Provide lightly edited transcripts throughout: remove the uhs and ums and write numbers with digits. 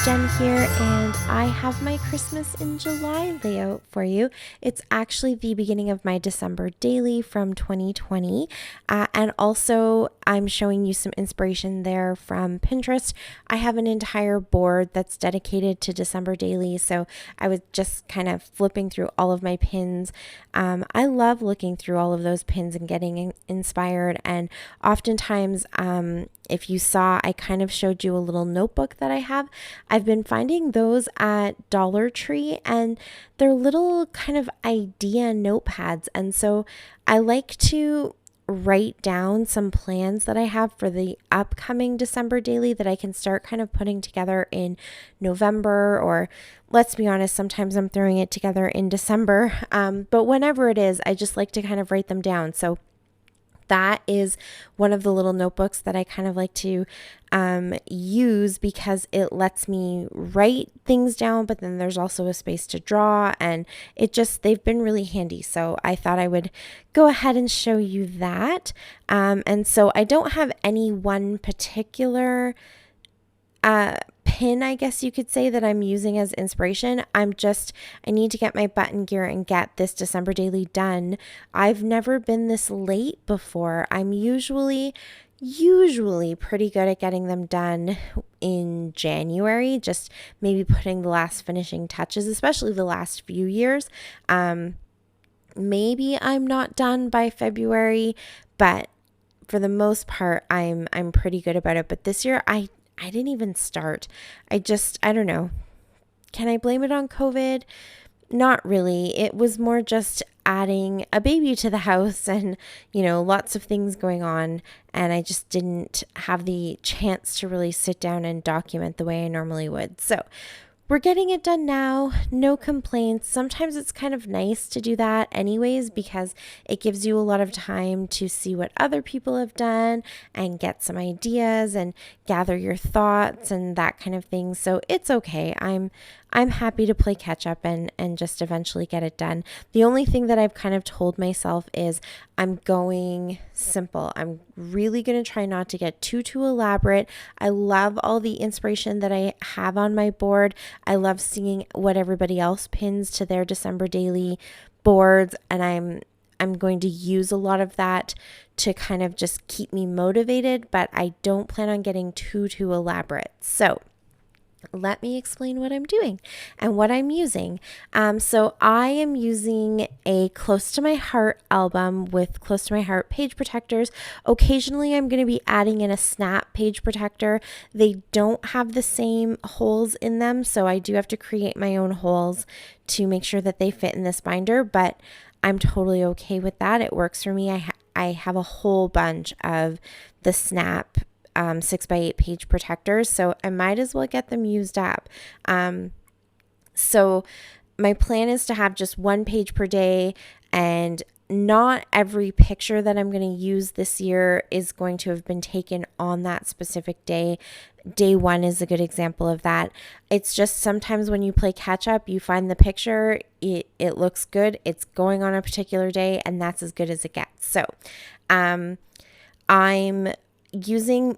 Jen here, and I have my Christmas in July layout for you. It's actually the beginning of my December daily from 2020, and also I'm showing you some inspiration there from Pinterest. I have an entire board that's dedicated to December daily, so I was just kind of flipping through all of my pins. I love looking through all of those pins and getting inspired, and oftentimes, if you saw, I kind of showed you a little notebook that I have. I've been finding those at Dollar Tree, and they're little kind of idea notepads. And so I like to write down some plans that I have for the upcoming December daily that I can start kind of putting together in November, or let's be honest, sometimes I'm throwing it together in December. But whenever it is, I just like to kind of write them down. So that is one of the little notebooks that I kind of like to use because it lets me write things down, but then there's also a space to draw, and they've been really handy. So I thought I would go ahead and show you that. And so I don't have any one particular pin, I guess you could say, that I'm using as inspiration. I need to get my button gear and get this December daily done. I've never been this late before. I'm usually pretty good at getting them done in January, just maybe putting the last finishing touches, especially the last few years. Maybe I'm not done by February, but for the most part, I'm pretty good about it. But this year, I didn't even start. I don't know. Can I blame it on COVID? Not really. It was more just adding a baby to the house and, lots of things going on. And I just didn't have the chance to really sit down and document the way I normally would. So we're getting it done now. No complaints. Sometimes it's kind of nice to do that anyways, because it gives you a lot of time to see what other people have done and get some ideas and gather your thoughts and that kind of thing. So it's okay. I'm happy to play catch up and just eventually get it done. The only thing that I've kind of told myself is I'm going simple. I'm really going to try not to get too elaborate. I love all the inspiration that I have on my board. I love seeing what everybody else pins to their December daily boards, and I'm going to use a lot of that to kind of just keep me motivated, but I don't plan on getting too elaborate. So let me explain what I'm doing and what I'm using. So I am using a Close to My Heart album with Close to My Heart page protectors. Occasionally, I'm going to be adding in a snap page protector. They don't have the same holes in them, so I do have to create my own holes to make sure that they fit in this binder, but I'm totally okay with that. It works for me. I have a whole bunch of the snap 6x8 page protectors, so I might as well get them used up. So my plan is to have just one page per day, and not every picture that I'm going to use this year is going to have been taken on that specific day. Day one is a good example of that. It's just sometimes when you play catch up, you find the picture, it looks good, it's going on a particular day, and that's as good as it gets. So I'm using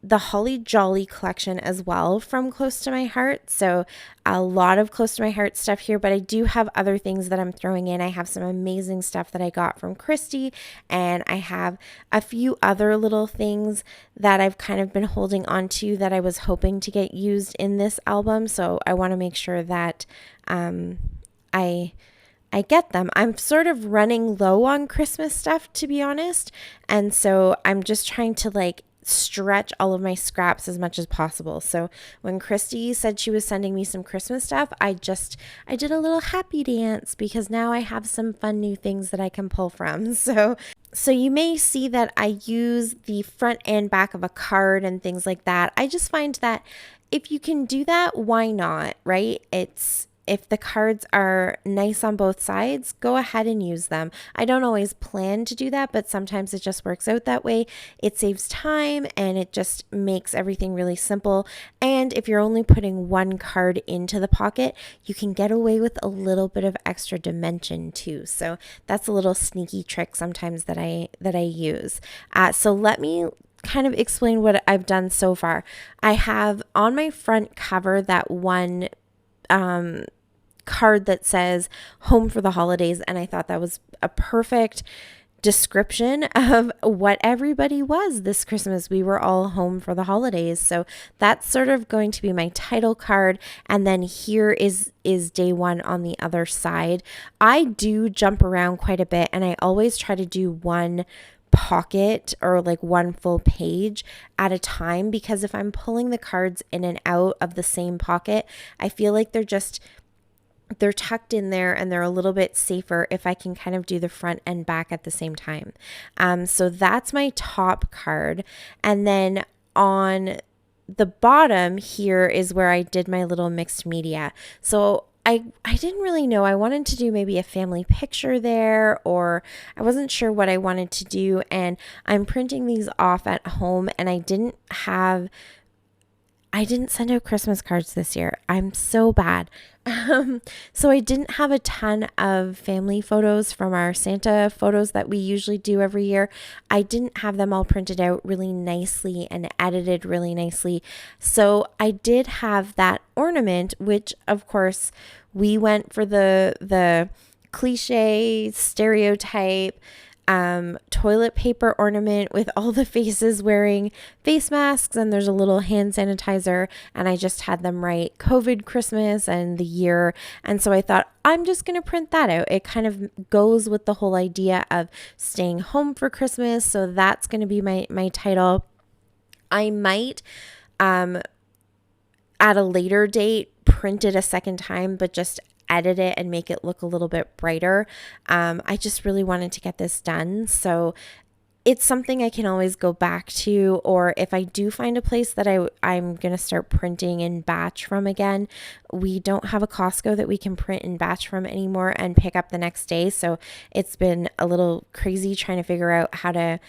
the Holly Jolly collection as well from Close to My Heart. So a lot of Close to My Heart stuff here, but I do have other things that I'm throwing in. I have some amazing stuff that I got from Christy, and I have a few other little things that I've kind of been holding on to that I was hoping to get used in this album. So I want to make sure that I get them. I'm sort of running low on Christmas stuff, to be honest. And so I'm just trying to stretch all of my scraps as much as possible. So when Christy said she was sending me some Christmas stuff, I did a little happy dance because now I have some fun new things that I can pull from. So you may see that I use the front and back of a card and things like that. I just find that if you can do that, why not, right? If the cards are nice on both sides, go ahead and use them. I don't always plan to do that, but sometimes it just works out that way. It saves time and it just makes everything really simple. And if you're only putting one card into the pocket, you can get away with a little bit of extra dimension too. So that's a little sneaky trick sometimes that I use. So let me kind of explain what I've done so far. I have on my front cover that one card that says home for the holidays, and I thought that was a perfect description of what everybody was this Christmas. We were all home for the holidays. So that's sort of going to be my title card. And then here is day one on the other side. I do jump around quite a bit, and I always try to do one pocket or like one full page at a time, because if I'm pulling the cards in and out of the same pocket, I feel like they're tucked in there and they're a little bit safer if I can kind of do the front and back at the same time. So that's my top card. And then on the bottom here is where I did my little mixed media. So I didn't really know. I wanted to do maybe a family picture there, or I wasn't sure what I wanted to do. And I'm printing these off at home, and I didn't send out Christmas cards this year. I'm so bad. So I didn't have a ton of family photos from our Santa photos that we usually do every year. I didn't have them all printed out really nicely and edited really nicely. So I did have that ornament, which of course we went for the cliche stereotype toilet paper ornament with all the faces wearing face masks, and there's a little hand sanitizer, and I just had them write COVID Christmas and the year. And so I thought, I'm just going to print that out. It kind of goes with the whole idea of staying home for Christmas. So that's going to be my title. I might, at a later date, print it a second time, but just edit it and make it look a little bit brighter. I just really wanted to get this done. So it's something I can always go back to, or if I do find a place that I'm going to start printing in batch from again. We don't have a Costco that we can print in batch from anymore and pick up the next day. So it's been a little crazy trying to figure out how to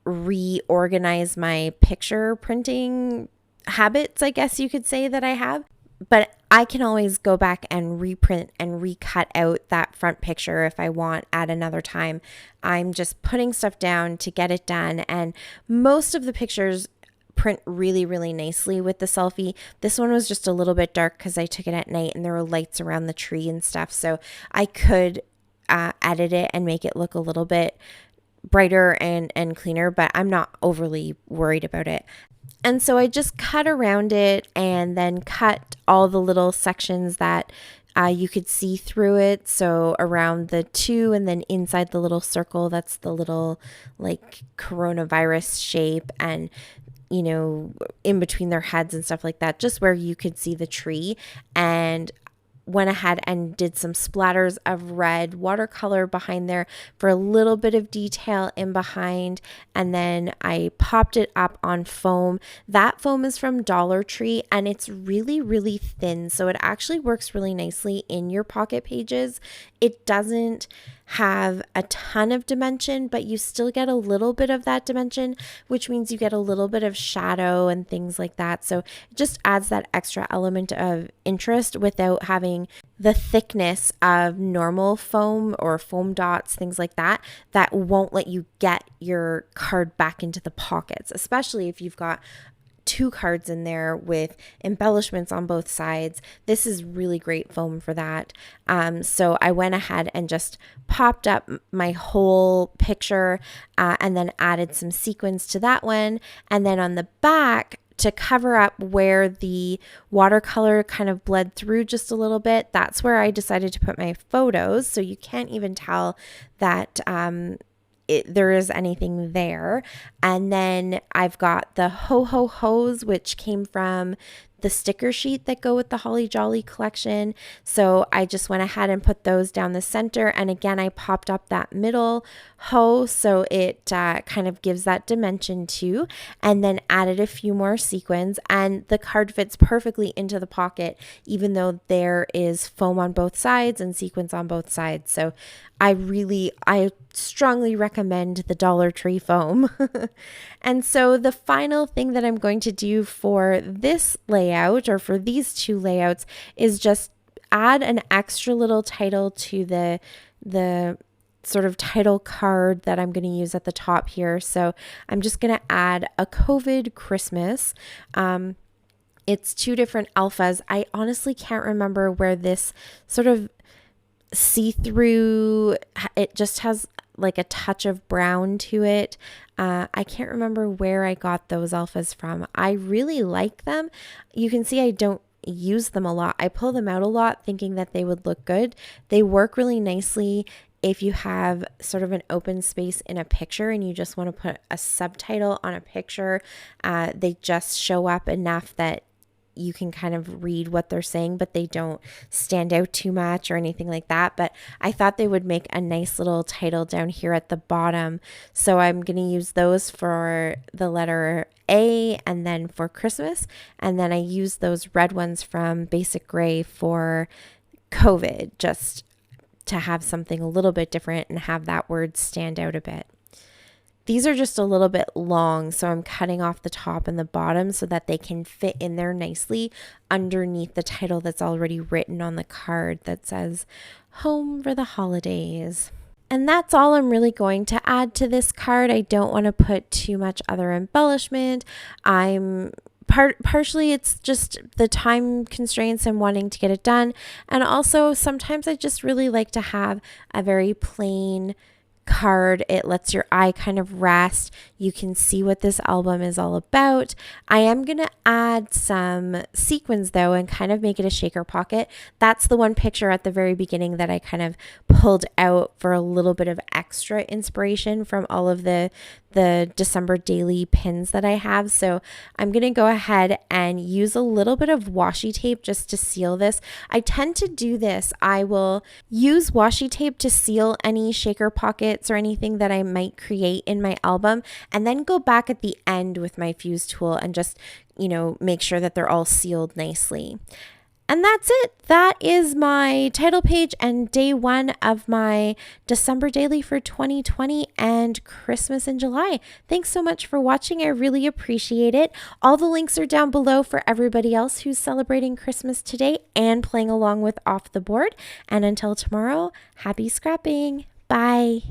reorganize my picture printing habits, I guess you could say, that I have. But I can always go back and reprint and recut out that front picture if I want at another time. I'm just putting stuff down to get it done. And most of the pictures print really, really nicely with the selfie. This one was just a little bit dark because I took it at night and there were lights around the tree and stuff. So I could edit it and make it look a little bit brighter and cleaner, but I'm not overly worried about it. And so I just cut around it and then cut all the little sections that you could see through it. So around the 2 and then inside the little circle, that's the little like coronavirus shape, and in between their heads and stuff like that, just where you could see the tree. And went ahead and did some splatters of red watercolor behind there for a little bit of detail in behind. And then I popped it up on foam. That foam is from Dollar Tree, and it's really, really thin. So it actually works really nicely in your pocket pages. It doesn't have a ton of dimension, but you still get a little bit of that dimension, which means you get a little bit of shadow and things like that. So it just adds that extra element of interest without having the thickness of normal foam or foam dots, things like that, that won't let you get your card back into the pockets, especially if you've got 2 cards in there with embellishments on both sides. This is really great foam for that. So I went ahead and just popped up my whole picture and then added some sequins to that one. And then on the back, to cover up where the watercolor kind of bled through just a little bit, that's where I decided to put my photos. So you can't even tell that there is anything there. And then I've got the Ho Ho Ho's, which came from the sticker sheet that go with the Holly Jolly collection. So I just went ahead and put those down the center. And again, I popped up that middle ho, so it kind of gives that dimension too, and then added a few more sequins. And the card fits perfectly into the pocket, even though there is foam on both sides and sequins on both sides. So I strongly recommend the Dollar Tree foam. And so the final thing that I'm going to do for this layout, or for these 2 layouts, is just add an extra little title to the sort of title card that I'm going to use at the top here. So I'm just going to add a COVID Christmas. It's 2 different alphas. I honestly can't remember where this sort of see-through, it just has like a touch of brown to it. I can't remember where I got those alphas from. I really like them. You can see I don't use them a lot. I pull them out a lot thinking that they would look good. They work really nicely if you have sort of an open space in a picture and you just want to put a subtitle on a picture. They just show up enough that you can kind of read what they're saying, but they don't stand out too much or anything like that. But I thought they would make a nice little title down here at the bottom. So I'm going to use those for the letter A and then for Christmas. And then I use those red ones from Basic Gray for COVID, just to have something a little bit different and have that word stand out a bit. These are just a little bit long, so I'm cutting off the top and the bottom so that they can fit in there nicely underneath the title that's already written on the card that says Home for the Holidays. And that's all I'm really going to add to this card. I don't want to put too much other embellishment. Partially it's just the time constraints and wanting to get it done. And also sometimes I just really like to have a very plain card. It lets your eye kind of rest. You can see what this album is all about. I am going to add some sequins though and kind of make it a shaker pocket. That's the one picture at the very beginning that I kind of pulled out for a little bit of extra inspiration from all of the December daily pins that I have. So I'm going to go ahead and use a little bit of washi tape just to seal this. I tend to do this. I will use washi tape to seal any shaker pockets or anything that I might create in my album, and then go back at the end with my fuse tool and just, make sure that they're all sealed nicely. And that's it. That is my title page and day 1 of my December daily for 2020 and Christmas in July. Thanks so much for watching. I really appreciate it. All the links are down below for everybody else who's celebrating Christmas today and playing along with Off the Board. And until tomorrow, happy scrapping. Bye.